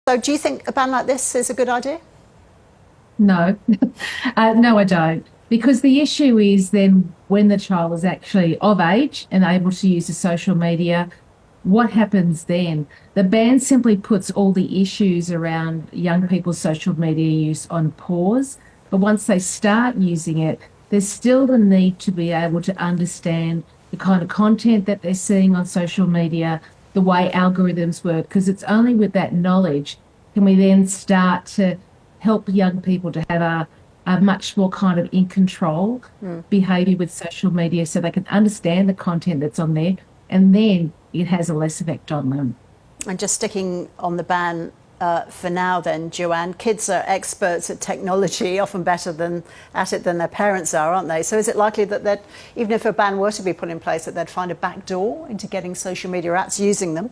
So do you think a ban like this is a good idea? No, no, I don't. Because the issue is then when the child is actually of age and able to use the social media, what happens then? The ban simply puts all the issues around young people's social media use on pause. But once they start using it, there's still the need to be able to understand the kind of content that they're seeing on social media, the way algorithms work, because it's only with that knowledge can we then start to help young people to have a much more kind of in control behavior with social media so they can understand the content that's on there and then it has a less effect on them. And just sticking on the ban for now then, Joanne, kids are experts at technology, often better at it than their parents are, aren't they? So is it likely that even if a ban were to be put in place, that they'd find a back door into getting social media apps, using them?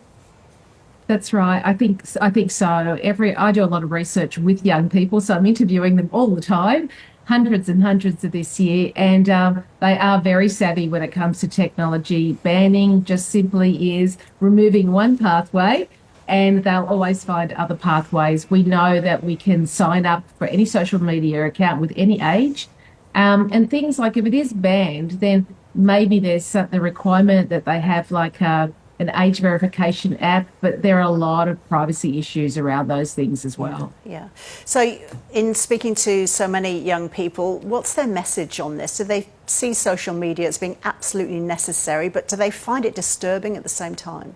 That's right. I think so. I do a lot of research with young people, so I'm interviewing them all the time, hundreds and hundreds of this year, and they are very savvy when it comes to technology. Banning just simply is removing one pathway, and they'll always find other pathways. We know that we can sign up for any social media account with any age, and things like if it is banned, then maybe there's the requirement that they have like an age verification app, but there are a lot of privacy issues around those things as well. Yeah. So in speaking to so many young people, what's their message on this? Do they see social media as being absolutely necessary, but do they find it disturbing at the same time?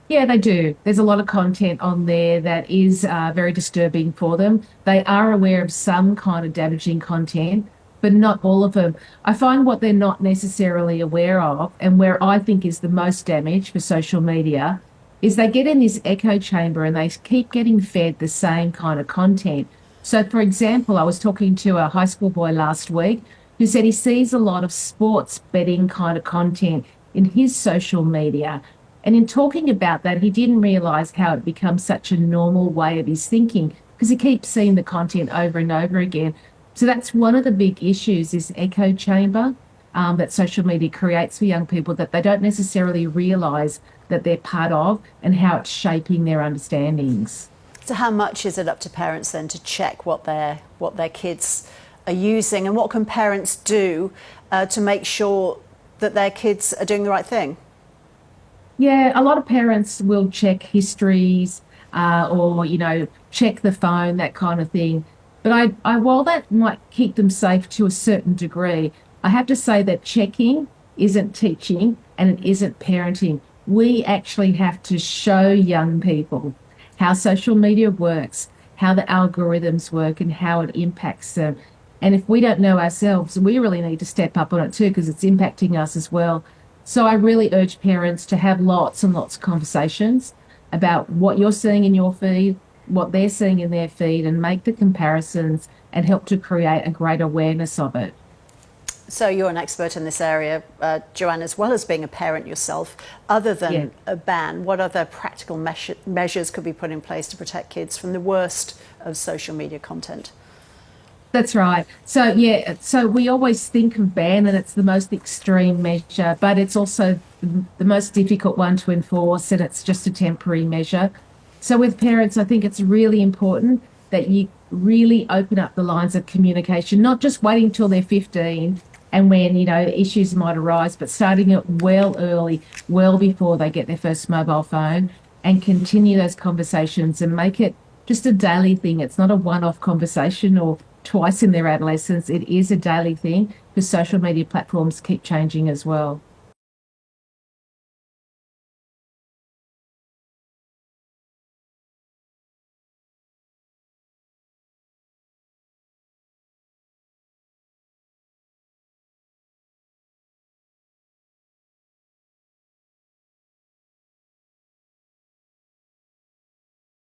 Yeah, they do. There's a lot of content on there that is very disturbing for them. They are aware of some kind of damaging content, but not all of them. I find what they're not necessarily aware of, and where I think is the most damage for social media, is they get in this echo chamber and they keep getting fed the same kind of content. So, for example, I was talking to a high school boy last week who said he sees a lot of sports betting kind of content in his social media. And in talking about that, he didn't realize how it becomes such a normal way of his thinking because he keeps seeing the content over and over again. So that's one of the big issues, this echo chamber that social media creates for young people that they don't necessarily realise that they're part of and how it's shaping their understandings. So how much is it up to parents then to check what their kids are using, and what can parents do to make sure that their kids are doing the right thing? Yeah, a lot of parents will check histories or, check the phone, that kind of thing. But while that might keep them safe to a certain degree, I have to say that checking isn't teaching and it isn't parenting. We actually have to show young people how social media works, how the algorithms work, and how it impacts them. And if we don't know ourselves, we really need to step up on it too, because it's impacting us as well. So I really urge parents to have lots and lots of conversations about what you're seeing in your feed, what they're seeing in their feed, and make the comparisons and help to create a great awareness of it. So you're an expert in this area, Joanne, as well as being a parent yourself. Other than a ban, what other practical measures could be put in place to protect kids from the worst of social media content? That's right. So we always think of ban and it's the most extreme measure, but it's also the most difficult one to enforce, and it's just a temporary measure. So with parents, I think it's really important that you really open up the lines of communication, not just waiting till they're 15 and when, issues might arise, but starting it well early, well before they get their first mobile phone, and continue those conversations and make it just a daily thing. It's not a one-off conversation or twice in their adolescence. It is a daily thing because social media platforms keep changing as well.